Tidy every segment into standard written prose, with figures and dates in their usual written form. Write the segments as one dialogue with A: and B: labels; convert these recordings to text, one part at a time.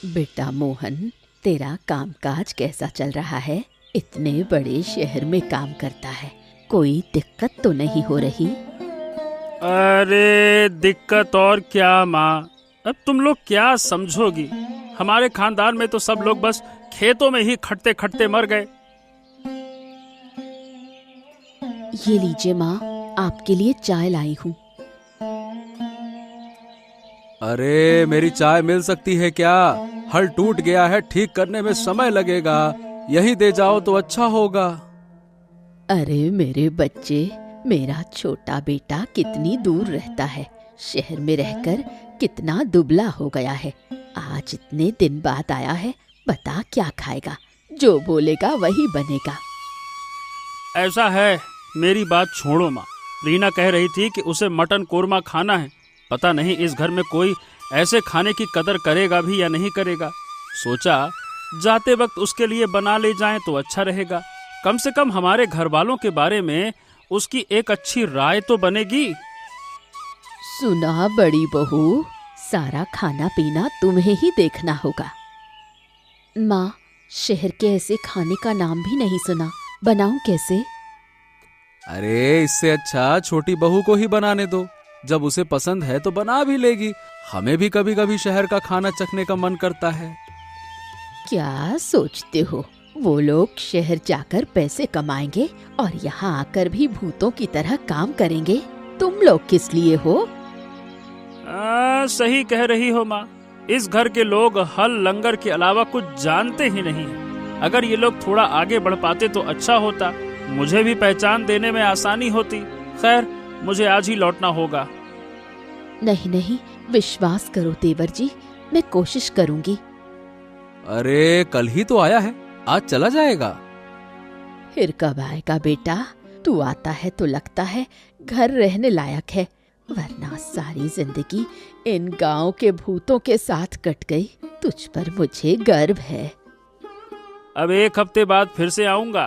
A: बेटा मोहन, तेरा कामकाज कैसा चल रहा है? इतने बड़े शहर में काम करता है, कोई दिक्कत तो नहीं हो रही?
B: अरे दिक्कत और क्या माँ, अब तुम लोग क्या समझोगी। हमारे खानदान में तो सब लोग बस खेतों में ही खटते खटते मर गए।
A: ये लीजिए माँ, आपके लिए चाय लाई हूँ।
C: अरे मेरी चाय मिल सकती है क्या? हल टूट गया है, ठीक करने में समय लगेगा। यहीं दे जाओ तो अच्छा होगा।
A: अरे मेरे बच्चे, मेरा छोटा बेटा कितनी दूर रहता है, शहर में रहकर कितना दुबला हो गया है। आज इतने दिन बाद आया है, बता क्या खाएगा? जो बोलेगा वही बनेगा।
B: ऐसा है, मेरी बात छोड़ो माँ। रीना कह रही थी कि उसे मटन कोरमा खाना है। पता नहीं इस घर में कोई ऐसे खाने की कदर करेगा भी या नहीं करेगा। सोचा जाते वक्त उसके लिए बना ले जाएं तो अच्छा रहेगा। कम से कम हमारे घर वालों के बारे में उसकी एक अच्छी राय तो बनेगी।
A: सुना बड़ी बहू, सारा खाना पीना तुम्हें ही देखना होगा। माँ, शहर के ऐसे खाने का नाम भी नहीं सुना, बनाऊं कैसे?
C: अरे इससे अच्छा छोटी बहू को ही बनाने दो। जब उसे पसंद है तो बना भी लेगी। हमें भी कभी कभी शहर का खाना चखने का मन करता है।
A: क्या सोचते हो, वो लोग शहर जाकर पैसे कमाएंगे और यहाँ आकर भी भूतों की तरह काम करेंगे? तुम लोग किस लिए हो?
B: सही कह रही हो माँ। इस घर के लोग हल लंगर के अलावा कुछ जानते ही नहीं है। अगर ये लोग थोड़ा आगे बढ़ पाते तो अच्छा होता, मुझे भी पहचान देने में आसानी होती। खैर, मुझे आज ही लौटना होगा।
A: नहीं नहीं, विश्वास करो देवर जी, मैं कोशिश करूंगी।
C: अरे कल ही तो आया है, आज चला जाएगा।
A: फिर कब आएगा बेटा? तू आता है तो लगता है घर रहने लायक है, वरना सारी जिंदगी इन गांव के भूतों के साथ कट गई। तुझ पर मुझे गर्व है।
B: अब एक हफ्ते बाद फिर से आऊंगा।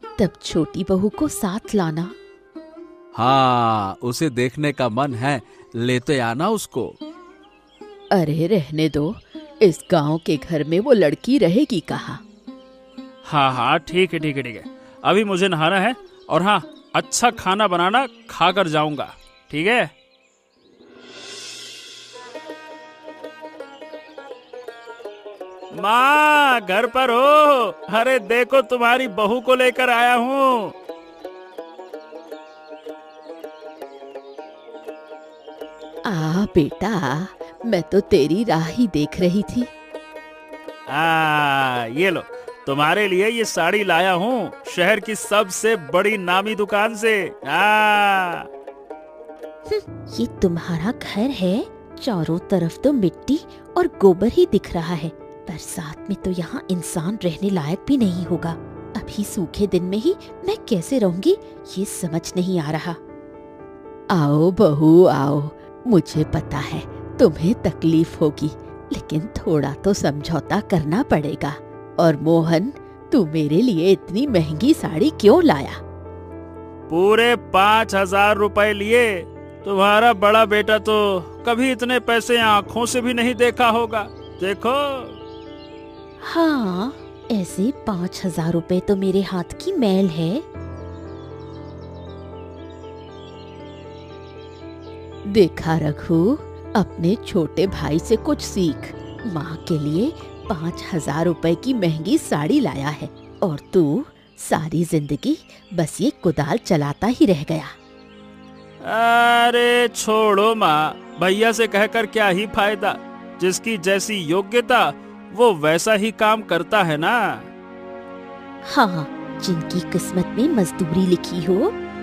A: तब छोटी बहू को साथ लाना।
C: हाँ, उसे देखने का मन है, लेते आना उसको।
A: अरे रहने दो, इस गांव के घर में वो लड़की रहेगी कहाँ?
B: हाँ हाँ, ठीक है ठीक है ठीक है। अभी मुझे नहाना है और हाँ, अच्छा खाना बनाना, खाकर जाऊंगा। ठीक है। माँ घर पर हो? अरे देखो, तुम्हारी बहू को लेकर आया हूँ।
A: बेटा, मैं तो तेरी राह ही देख रही थी।
B: ये लो, तुम्हारे लिए ये साड़ी लाया हूँ, शहर की सबसे बड़ी नामी दुकान से।
A: ये तुम्हारा घर है? चारों तरफ तो मिट्टी और गोबर ही दिख रहा है। बरसात में तो यहाँ इंसान रहने लायक भी नहीं होगा। अभी सूखे दिन में ही मैं कैसे रहूंगी, ये समझ नहीं आ रहा। आओ बहू आओ, मुझे पता है तुम्हें तकलीफ होगी, लेकिन थोड़ा तो समझौता करना पड़ेगा। और मोहन, तू मेरे लिए इतनी महंगी साड़ी क्यों लाया?
B: पूरे 5,000 रुपए लिए। तुम्हारा बड़ा बेटा तो कभी इतने पैसे आंखों से भी नहीं देखा होगा। देखो।
A: हाँ, ऐसे 5,000 रुपए तो मेरे हाथ की मैल है। देखा रघु, अपने छोटे भाई से कुछ सीख। माँ के लिए 5,000 रुपए की महंगी साड़ी लाया है और तू सारी जिंदगी बस ये कुदाल चलाता ही रह गया।
B: अरे छोड़ो माँ, भैया से कहकर क्या ही फायदा। जिसकी जैसी योग्यता वो वैसा ही काम करता है ना।
A: हाँ, जिनकी किस्मत में मजदूरी लिखी हो,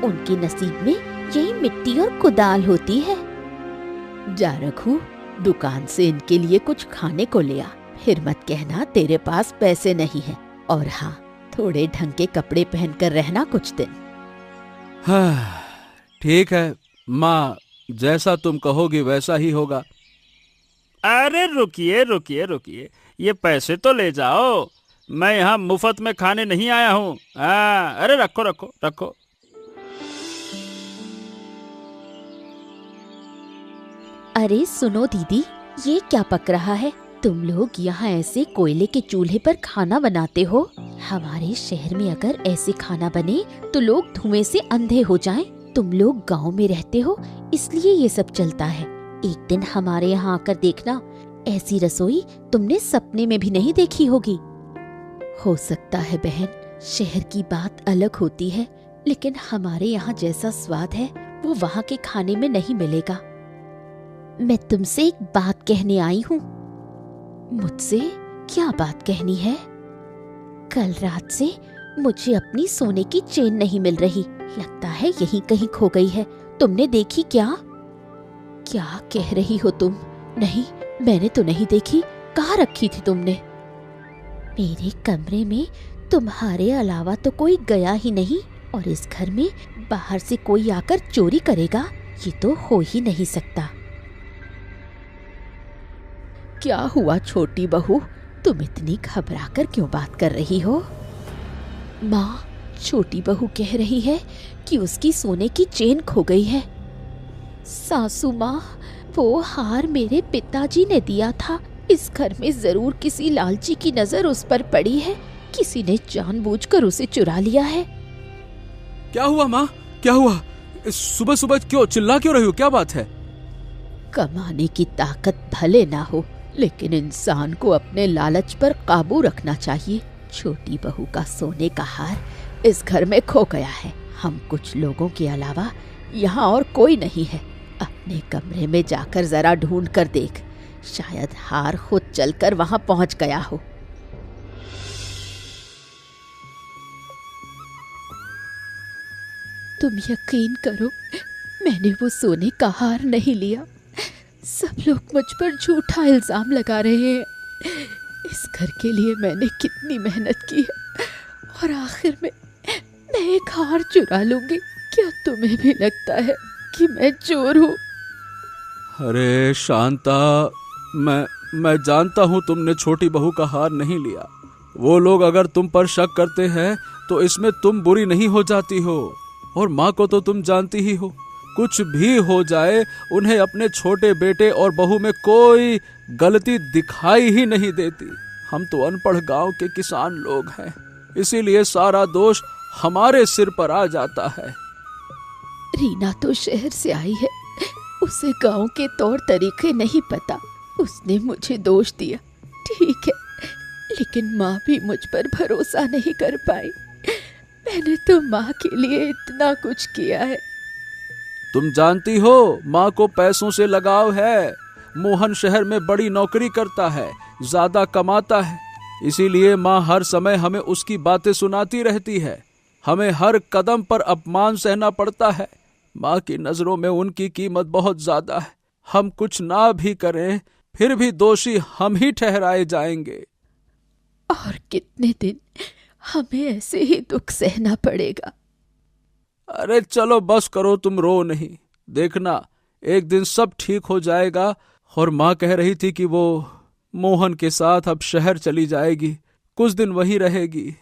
A: उनके नसीब में यही मिट्टी और कुदाल होती है। जा रघु, दुकान से इनके लिए कुछ खाने को ले आ। फिर मत कहना तेरे पास पैसे नहीं है। और हाँ, थोड़े ढंग के कपड़े पहनकर रहना कुछ दिन।
C: हाँ, ठीक है माँ, जैसा तुम कहोगी वैसा ही होगा।
B: अरे रुकिए रुकिए रुकिए, ये पैसे तो ले जाओ। मैं यहाँ मुफ्त में खाने नहीं आया हूँ। अरे रखो रखो रखो।
A: अरे सुनो दीदी, ये क्या पक रहा है? तुम लोग यहाँ ऐसे कोयले के चूल्हे पर खाना बनाते हो? हमारे शहर में अगर ऐसे खाना बने तो लोग धुएं से अंधे हो जाएं। तुम लोग गांव में रहते हो इसलिए ये सब चलता है। एक दिन हमारे यहाँ आकर देखना, ऐसी रसोई तुमने सपने में भी नहीं देखी होगी। हो सकता है बहन, शहर की बात अलग होती है, लेकिन हमारे यहाँ जैसा स्वाद है वो वहाँ के खाने में नहीं मिलेगा। मैं तुमसे एक बात कहने आई हूँ। मुझसे क्या बात कहनी है? कल रात से मुझे अपनी सोने की चेन नहीं मिल रही, लगता है यहीं कहीं खो गई है। तुमने देखी क्या? क्या कह रही हो तुम? नहीं, मैंने तो नहीं देखी। कहाँ रखी थी तुमने? मेरे कमरे में तुम्हारे अलावा तो कोई गया ही नहीं, और इस घर में बाहर से कोई आकर चोरी करेगा ये तो हो ही नहीं सकता। क्या हुआ छोटी बहू, तुम इतनी घबराकर क्यों बात कर रही हो? माँ, छोटी बहू कह रही है कि उसकी सोने की चेन खो गई है। सासू माँ, वो हार मेरे पिताजी ने दिया था। इस घर में जरूर किसी लालची की नजर उस पर पड़ी है। किसी ने जानबूझकर उसे चुरा लिया है।
C: क्या हुआ माँ, क्या हुआ? सुबह सुबह क्यों चिल्ला क्यों रही हो? क्या बात है?
A: कमाने की ताकत भले ना हो, लेकिन इंसान को अपने लालच पर काबू रखना चाहिए। छोटी बहू का सोने का हार इस घर में खो गया है। हम कुछ लोगों के अलावा यहाँ और कोई नहीं है। अपने कमरे में जाकर जरा ढूंढ कर देख, शायद हार खुद चलकर वहां पहुंच गया हो। तुम यकीन करो, मैंने वो सोने का हार नहीं लिया। सब लोग मुझ पर झूठा इल्जाम लगा रहे हैं। इस घर के लिए मैंने कितनी मेहनत की है, और आखिर में मैं एक हार चुरा लूंगी। क्या तुम्हें भी लगता है कि मैं चोर हूँ?
C: अरे शांता, मैं जानता हूँ तुमने छोटी बहू का हार नहीं लिया। वो लोग अगर तुम पर शक करते हैं तो इसमें तुम बुरी नहीं हो जाती हो। और माँ को तो तुम जानती ही हो, कुछ भी हो जाए उन्हें अपने छोटे बेटे और बहू में कोई गलती दिखाई ही नहीं देती। हम तो अनपढ़ गांव के किसान लोग हैं, इसीलिए सारा दोष हमारे सिर पर आ जाता है।
A: रीना तो शहर से आई है, उसे गांव के तौर तरीके नहीं पता। उसने मुझे दोष दिया, ठीक है, लेकिन माँ भी मुझ पर भरोसा नहीं कर पाई। मैंने तो माँ के लिए इतना कुछ किया है।
C: तुम जानती हो माँ को पैसों से लगाव है। मोहन शहर में बड़ी नौकरी करता है, ज्यादा कमाता है, इसीलिए माँ हर समय हमें उसकी बातें सुनाती रहती है। हमें हर कदम पर अपमान सहना पड़ता है। माँ की नजरों में उनकी कीमत बहुत ज्यादा है। हम कुछ ना भी करें फिर भी दोषी हम ही ठहराए जाएंगे।
A: और कितने दिन हमें ऐसे ही दुख सहना पड़ेगा?
C: अरे चलो बस करो, तुम रो नहीं। देखना एक दिन सब ठीक हो जाएगा। और माँ कह रही थी कि वो मोहन के साथ अब शहर चली जाएगी, कुछ दिन वहीं रहेगी।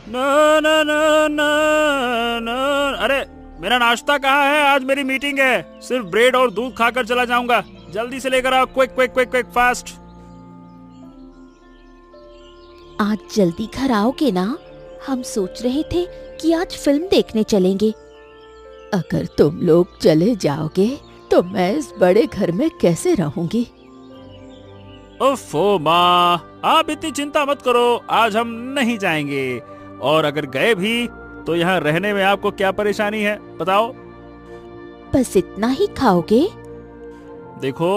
B: न न न न न अरे मेरा नाश्ता कहाँ है? आज मेरी मीटिंग है, सिर्फ ब्रेड और दूध खाकर चला जाऊंगा। जल्दी से लेकर आओ, quick quick quick quick fast.
A: आज जल्दी घर आओगे ना? हम सोच रहे थे कि आज फिल्म देखने चलेंगे। अगर तुम लोग चले जाओगे तो मैं इस बड़े घर में कैसे रहूंगी?
B: ओफो माँ, आप इतनी चिंता मत करो, आज हम नहीं जाएंगे। और अगर गए भी तो यहाँ रहने में आपको क्या परेशानी है बताओ?
A: बस इतना ही खाओगे?
B: देखो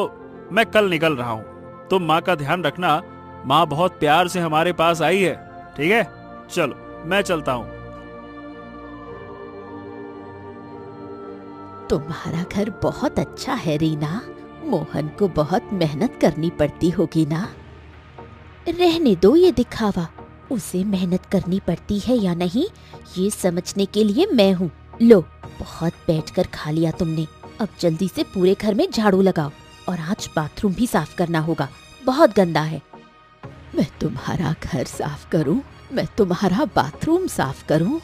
B: मैं कल निकल रहा हूँ, तुम माँ का ध्यान रखना। माँ बहुत प्यार से हमारे पास आई है, ठीक है? चलो मैं चलता हूँ।
A: तुम्हारा घर बहुत अच्छा है रीना। मोहन को बहुत मेहनत करनी पड़ती होगी ना? रहने दो ये दिखावा। उसे मेहनत करनी पड़ती है या नहीं ये समझने के लिए मैं हूँ। लो, बहुत बैठकर खा लिया तुमने। अब जल्दी से पूरे घर में झाड़ू लगाओ, और आज बाथरूम भी साफ करना होगा, बहुत गंदा है। मैं तुम्हारा घर साफ करूं? मैं तुम्हारा बाथरूम साफ करूं?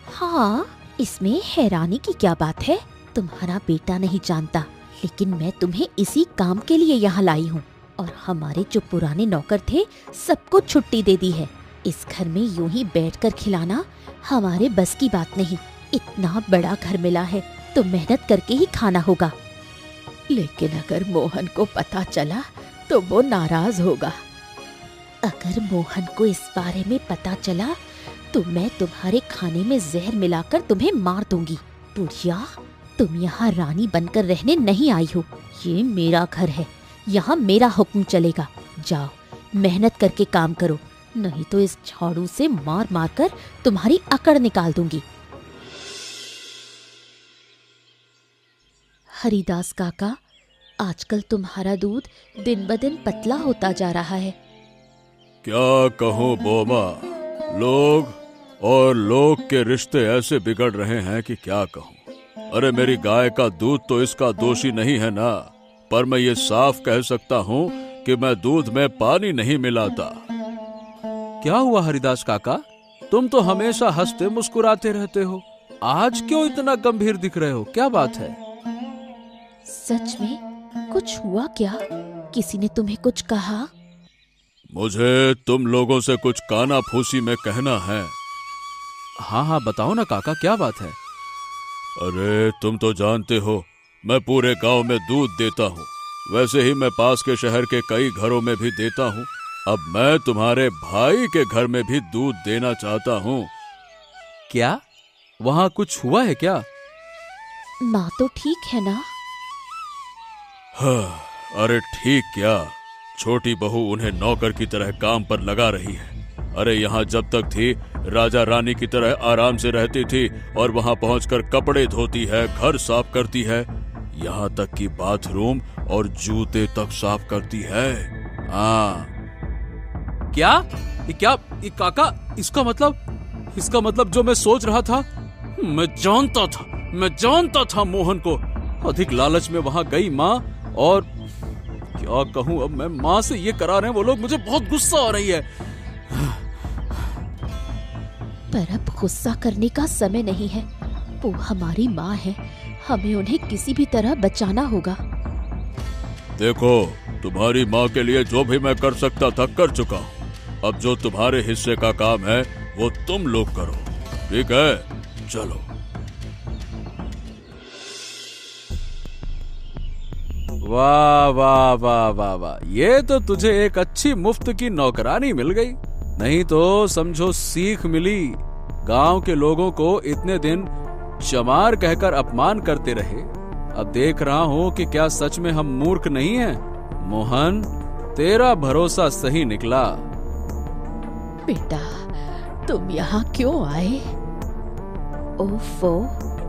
A: हाँ, इसमें हैरानी की क्या बात है? तुम्हारा बेटा नहीं जानता, लेकिन मैं तुम्हें इसी काम के लिए यहाँ लाई हूँ। और हमारे जो पुराने नौकर थे, सबको छुट्टी दे दी है। इस घर में यूं ही बैठकर खिलाना हमारे बस की बात नहीं। इतना बड़ा घर मिला है तो मेहनत करके ही खाना होगा। लेकिन अगर मोहन को पता चला तो वो नाराज होगा। अगर मोहन को इस बारे में पता चला तो मैं तुम्हारे खाने में जहर मिलाकर तुम्हें मार दूंगी। बुढ़िया, तुम यहाँ रानी बनकर रहने नहीं आई हो। ये मेरा घर है, यहाँ मेरा हुक्म चलेगा। जाओ, मेहनत करके काम करो, नहीं तो इस झाड़ू से मार मार कर तुम्हारी अकड़ निकाल दूंगी। हरिदास काका, आजकल तुम्हारा दूध दिन ब दिन पतला होता जा रहा है।
C: क्या कहूँ बोमा, लोग के रिश्ते ऐसे बिगड़ रहे हैं कि क्या कहूँ। अरे मेरी गाय का दूध तो इसका दोषी नहीं है ना, पर मैं ये साफ कह सकता हूँ कि मैं दूध में पानी नहीं मिलाता। क्या हुआ हरिदास काका, तुम तो हमेशा हंसते मुस्कुराते रहते हो, आज क्यों इतना गंभीर दिख रहे हो? क्या बात है?
A: सच में कुछ हुआ क्या? किसी ने तुम्हें कुछ कहा?
C: मुझे तुम लोगों से कुछ काना फूसी में कहना है। हाँ, बताओ ना काका, क्या बात है? अरे तुम तो जानते हो मैं पूरे गांव में दूध देता हूँ, वैसे ही मैं पास के शहर के कई घरों में भी देता हूँ। अब मैं तुम्हारे भाई के घर में भी दूध देना चाहता हूँ। क्या वहाँ कुछ हुआ है क्या?
A: माँ तो ठीक है ना?
C: हाँ, अरे ठीक क्या, छोटी बहू उन्हें नौकर की तरह काम पर लगा रही है। अरे यहाँ जब तक थी राजा रानी की तरह आराम से रहती थी और वहाँ पहुंचकर कपड़े धोती है, घर साफ करती है, यहाँ तक कि बाथरूम और जूते तक साफ करती है। हाँ। क्या ये काका, इसका मतलब जो मैं सोच रहा था, मैं जानता था मोहन को। अधिक लालच में वहाँ गई माँ, और क्या कहूँ अब मैं, माँ से ये करा रहे हैं वो लोग, मुझे बहुत गुस्सा आ रही है।
A: पर अब गुस्सा करने का समय नहीं है, वो हमारी माँ है, हमें उन्हें किसी भी तरह बचाना होगा।
C: देखो, तुम्हारी माँ के लिए जो भी मैं कर सकता था कर चुका हूँ। अब जो तुम्हारे हिस्से का काम है वो तुम लोग करो, ठीक है? चलो। वाह वाह वाह वाह वाह, ये तो तुझे एक अच्छी मुफ्त की नौकरानी मिल गई, नहीं तो समझो सीख मिली। गांव के लोगों को इतने दिन चमार कहकर अपमान करते रहे, अब देख रहा हूँ कि क्या सच में हम मूर्ख नहीं हैं। मोहन, तेरा भरोसा सही निकला।
A: बेटा, तुम यहाँ क्यों आए? ओफो,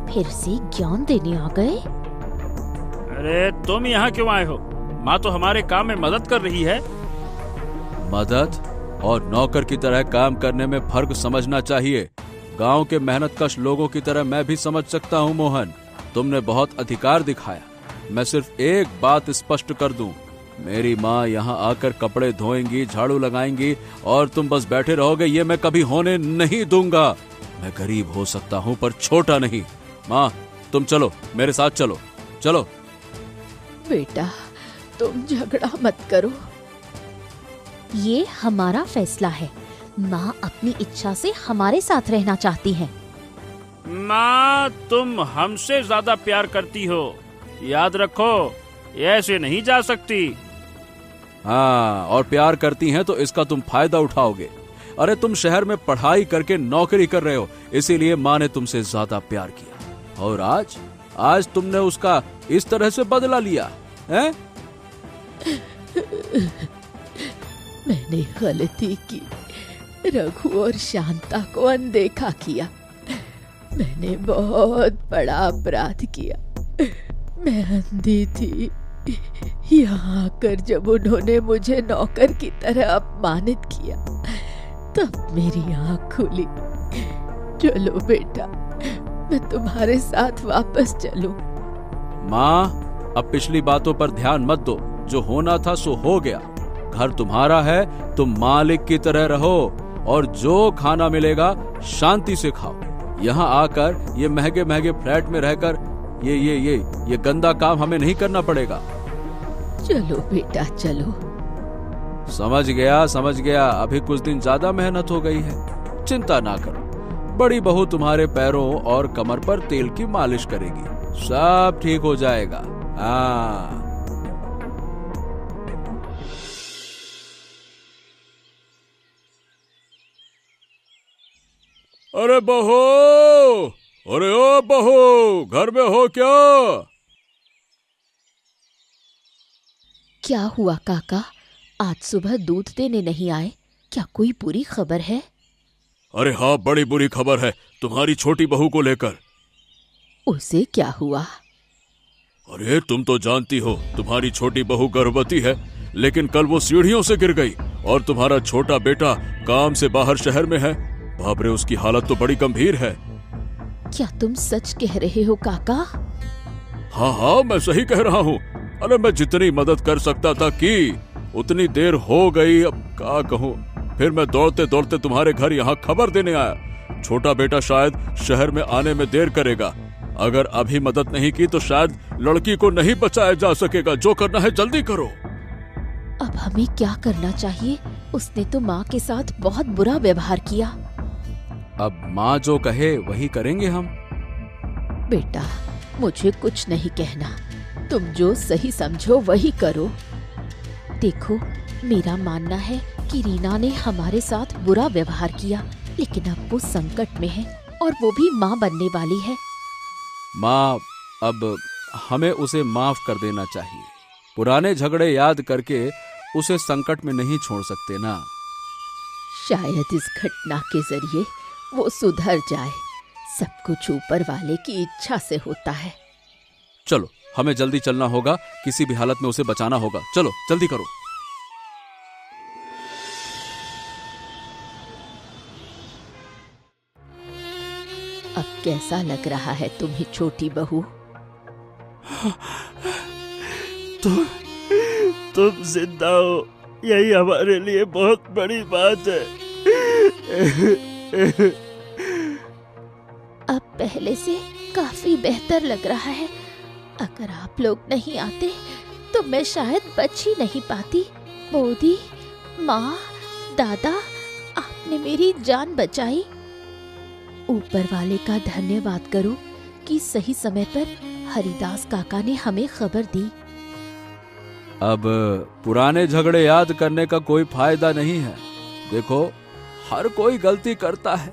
A: फिर से ज्ञान देने आ गए?
B: अरे तुम यहाँ क्यों आए हो? माँ तो हमारे काम में मदद कर रही है।
C: मदद और नौकर की तरह काम करने में फर्क समझना चाहिए। गांव के मेहनतकश लोगों की तरह मैं भी समझ सकता हूँ मोहन, तुमने बहुत अधिकार दिखाया। मैं सिर्फ एक बात स्पष्ट कर दूं, मेरी माँ यहाँ आकर कपड़े धोएंगी, झाड़ू लगाएंगी और तुम बस बैठे रहोगे, ये मैं कभी होने नहीं दूंगा। मैं गरीब हो सकता हूँ पर छोटा नहीं। माँ, तुम चलो, मेरे साथ चलो। चलो
A: बेटा, तुम झगड़ा मत करो, ये हमारा फैसला है। माँ अपनी इच्छा से हमारे साथ रहना चाहती हैं।
B: माँ, तुम हमसे ज्यादा प्यार करती हो, याद रखो, ऐसे नहीं जा सकती।
C: हाँ, और प्यार करती हैं तो इसका तुम फायदा उठाओगे। अरे तुम शहर में पढ़ाई करके नौकरी कर रहे हो, इसीलिए माँ ने तुमसे ज्यादा प्यार किया, और आज तुमने उसका इस तरह से बदला लिया है?
A: मैंने गलती की, रघु और शांता को अनदेखा किया। मैंने बहुत बड़ा अपराध किया। मैं अंधी थी, यहाँ आकर जब उन्होंने मुझे नौकर की तरह अपमानित किया तब मेरी आँख खुली। चलो बेटा, मैं तुम्हारे साथ वापस चलूं।
C: माँ, अब पिछली बातों पर ध्यान मत दो, जो होना था सो हो गया। घर तुम्हारा है, तुम मालिक की तरह रहो और जो खाना मिलेगा शांति से खाओ। यहाँ आकर ये महंगे महंगे फ्लैट में रहकर ये गंदा काम हमें नहीं करना पड़ेगा।
A: चलो बेटा चलो।
C: समझ गया। अभी कुछ दिन ज्यादा मेहनत हो गई है, चिंता ना करो। बड़ी बहू तुम्हारे पैरों और कमर पर तेल की मालिश करेगी, सब ठीक हो जाएगा। हाँ। अरे बहू, अरे ओ बहू, घर में हो क्या?
A: क्या हुआ काका, आज सुबह दूध देने नहीं आए? क्या कोई बुरी खबर है?
C: अरे हाँ, बड़ी बुरी खबर है तुम्हारी छोटी बहू को लेकर।
A: उसे क्या हुआ?
C: अरे तुम तो जानती हो तुम्हारी छोटी बहू गर्भवती है, लेकिन कल वो सीढ़ियों से गिर गई और तुम्हारा छोटा बेटा काम से बाहर शहर में है। बाप रे, उसकी हालत तो बड़ी गंभीर है।
A: क्या तुम सच कह रहे हो काका?
C: हाँ, मैं सही कह रहा हूँ। अरे मैं जितनी मदद कर सकता था की, उतनी देर हो गई, अब क्या कहूँ। फिर मैं दौड़ते दौड़ते तुम्हारे घर यहाँ खबर देने आया। छोटा बेटा शायद शहर में आने में देर करेगा। अगर अभी मदद नहीं की तो शायद लड़की को नहीं बचाया जा सकेगा। जो करना है जल्दी करो।
A: अब हमें क्या करना चाहिए? उसने तो माँ के साथ बहुत बुरा व्यवहार किया।
C: अब माँ जो कहे वही करेंगे हम।
A: बेटा, मुझे कुछ नहीं कहना, तुम जो सही समझो वही करो। देखो, मेरा मानना है कि रीना ने हमारे साथ बुरा व्यवहार किया, लेकिन अब वो संकट में है और वो भी माँ बनने वाली है।
C: माँ, अब हमें उसे माफ कर देना चाहिए। पुराने झगड़े याद करके उसे संकट में नहीं छोड़ सकते ना।
A: शायद इस घटना के जरिए वो सुधर जाए। सब कुछ ऊपर वाले की इच्छा से होता है।
C: चलो, हमें जल्दी चलना होगा, किसी भी हालत में उसे बचाना होगा। चलो जल्दी करो।
A: अब कैसा लग रहा है तुम्हें छोटी बहू?
B: तुम जिंदा हो, यही हमारे लिए बहुत बड़ी बात है।
A: अब पहले से काफी बेहतर लग रहा है। अगर आप लोग नहीं आते तो मैं शायद बच ही नहीं पाती। बोधी, माँ, दादा, आपने मेरी जान बचाई। ऊपर वाले का धन्यवाद करो कि सही समय पर हरिदास काका ने हमें खबर दी।
C: अब पुराने झगड़े याद करने का कोई फायदा नहीं है। देखो, हर कोई गलती करता है,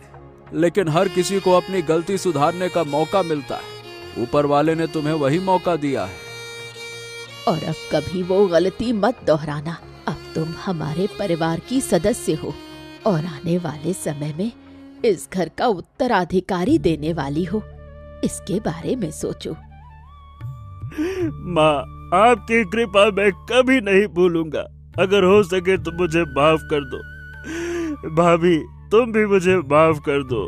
C: लेकिन हर किसी को अपनी गलती सुधारने का मौका मिलता है। ऊपर वाले ने तुम्हें वही मौका दिया है।
A: और अब कभी वो गलती मत दोहराना। अब तुम हमारे परिवार की सदस्य हो और आने वाले समय में इस घर का उत्तराधिकारी देने वाली हो। इसके बारे में सोचो।
B: माँ, आपकी कृपा मैं कभी नहीं भूलूंगा। अगर हो सके तो मुझे माफ कर दो। भाभी, तुम भी मुझे माफ कर दो।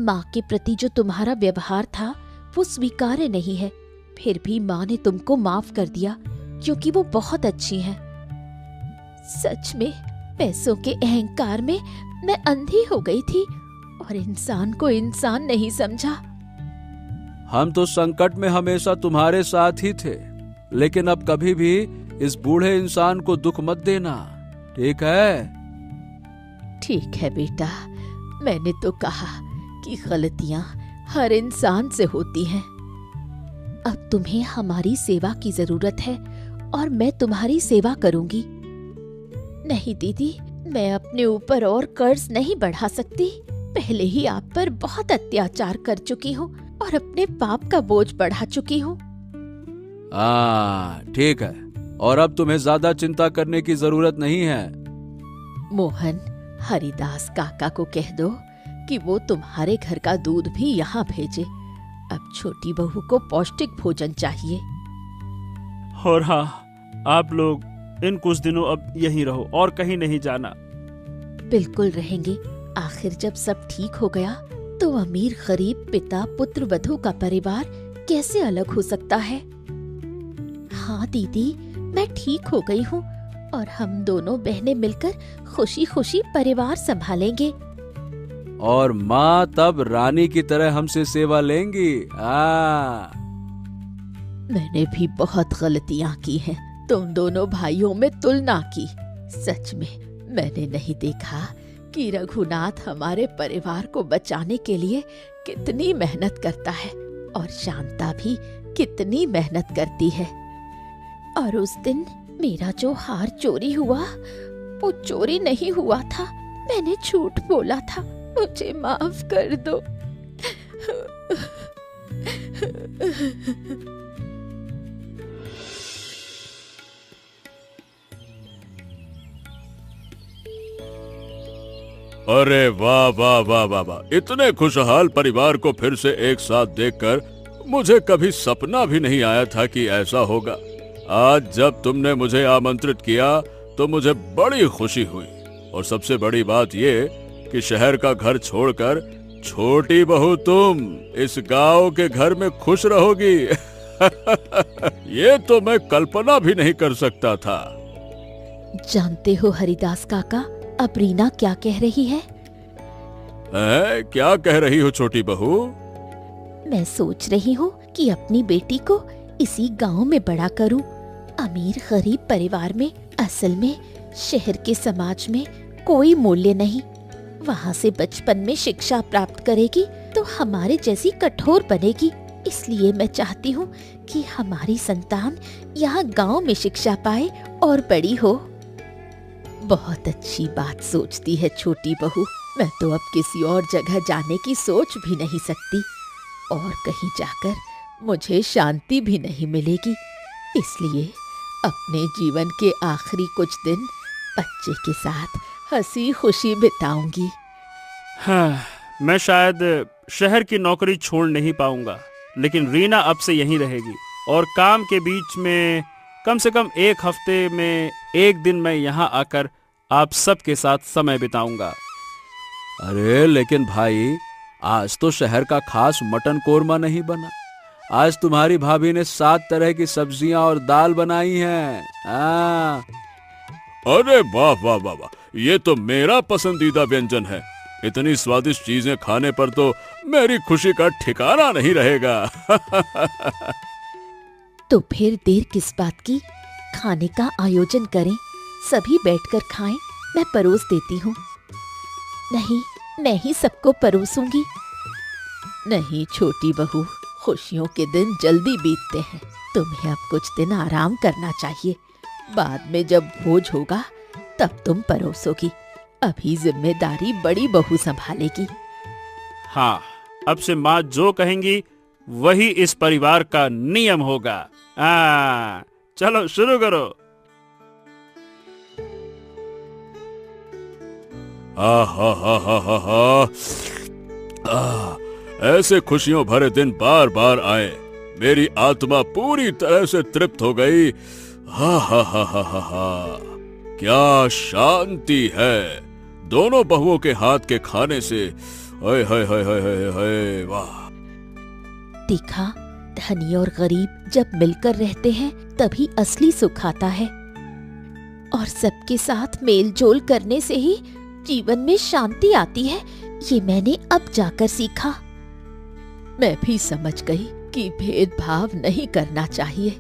A: माँ के प्रति जो तुम्हारा व्यवहार था वो स्वीकार्य नहीं है। फिर भी माँ ने तुमको माफ कर दिया क्योंकि वो बहुत अच्छी हैं। सच में पैसों के अहंकार में मैं अंधी हो गई थी और इंसान को इंसान नहीं समझा।
C: हम तो संकट में हमेशा तुम्हारे साथ ही थे, लेकिन अब कभी भी इस बूढ़े इंसान को दुख मत देना, ठीक है?
A: ठीक है बेटा, मैंने तो कहा कि गलतियां हर इंसान से होती हैं। अब तुम्हें हमारी सेवा की जरूरत है और मैं तुम्हारी सेवा करूंगी। नहीं दीदी, मैं अपने ऊपर और कर्ज नहीं बढ़ा सकती। पहले ही आप पर बहुत अत्याचार कर चुकी हूँ और अपने पाप का बोझ बढ़ा चुकी हूँ।
C: ठीक है, और अब तुम्हें ज्यादा चिंता करने की जरूरत नहीं है।
A: मोहन, हरिदास काका को कह दो कि वो तुम्हारे घर का दूध भी यहाँ भेजे। अब छोटी बहू को पौष्टिक भोजन चाहिए।
B: और हाँ, आप लोग इन कुछ दिनों अब यहीं रहो और कहीं नहीं जाना।
A: बिल्कुल रहेंगे। आखिर जब सब ठीक हो गया तो अमीर गरीब पिता पुत्र वधू का परिवार कैसे अलग हो सकता है? हाँ दीदी, मैं ठीक हो गई हूँ और हम दोनों बहनें मिलकर खुशी खुशी परिवार संभालेंगे।
C: और माँ तब रानी की तरह हमसे सेवा लेंगी।
A: मैंने भी बहुत गलतियां की हैं। तुम दोनों भाइयों में तुलना की। सच में मैंने नहीं देखा कि रघुनाथ हमारे परिवार को बचाने के लिए कितनी मेहनत करता है और शांता भी कितनी मेहनत करती है। और उस दिन मेरा जो हार चोरी हुआ वो चोरी नहीं हुआ था, मैंने झूठ बोला था। मुझे माफ कर दो।
D: अरे वाह वाह वाह वाह वाह, इतने खुशहाल परिवार को फिर से एक साथ देखकर मुझे कभी सपना भी नहीं आया था कि ऐसा होगा। आज जब तुमने मुझे आमंत्रित किया तो मुझे बड़ी खुशी हुई। और सबसे बड़ी बात ये कि शहर का घर छोड़कर छोटी बहू तुम इस गांव के घर में खुश रहोगी। ये तो मैं कल्पना भी नहीं कर सकता था।
A: जानते हो हरिदास काका, अब रीना क्या कह रही है?
D: क्या कह रही हो छोटी बहू?
A: मैं सोच रही हूँ कि अपनी बेटी को इसी गांव में बड़ा करूं। अमीर गरीब परिवार में असल में शहर के समाज में कोई मूल्य नहीं। वहाँ से बचपन में शिक्षा प्राप्त करेगी तो हमारे जैसी कठोर बनेगी। इसलिए मैं चाहती हूँ कि हमारी संतान यहाँ गांव में शिक्षा पाए और बड़ी हो। बहुत अच्छी बात सोचती है छोटी बहू। मैं तो अब किसी और जगह जाने की सोच भी नहीं सकती और कहीं जाकर मुझे शांति भी नहीं मिलेगी। इसलिए अपने जीवन के आखिरी कुछ दिन बच्चे के साथ हंसी खुशी बिताऊंगी।
B: हाँ, मैं शायद शहर की नौकरी छोड़ नहीं पाऊंगा, लेकिन रीना अब से यहीं रहेगी और काम के बीच में कम से कम एक हफ्ते में एक दिन मैं यहाँ आकर आप सबके साथ समय बिताऊंगा।
C: अरे लेकिन भाई, आज तो शहर का खास मटन कोरमा नहीं बना। आज तुम्हारी भाभी ने 7 तरह की सब्जियां और दाल बनाई हैं।
D: अरे वाह वाह वाह वाह, ये तो मेरा पसंदीदा व्यंजन है। इतनी स्वादिष्ट चीजें खाने पर तो मेरी खुशी का ठिकाना नहीं रहेगा।
A: तो फिर देर किस बात की, खाने का आयोजन करें, सभी बैठकर खाएं। मैं परोस देती हूँ। नहीं, मैं ही सबको परोसूंगी। नहीं छोटी बहू, खुशियों के दिन जल्दी बीतते हैं। तुम्हें अब कुछ दिन आराम करना चाहिए। बाद में जब भोज होगा तब तुम परोसोगी। अभी जिम्मेदारी बड़ी बहू संभालेगी।
B: हाँ, अब से माँ जो कहेंगी वही इस परिवार का नियम होगा। चलो शुरू करो।
D: ऐसे खुशियों भरे दिन बार बार आए, मेरी आत्मा पूरी तरह से तृप्त हो गई। हा, क्या शांति है दोनों बहुओं के हाथ के खाने से। हाय हाय हाय हाय हाय हाय, वाह।
A: देखा, धनी और गरीब जब मिलकर रहते हैं तभी असली सुख आता है। और सबके साथ मेल जोल करने से ही जीवन में शांति आती है। ये मैंने अब जाकर सीखा। मैं भी समझ गई कि भेदभाव नहीं करना चाहिए।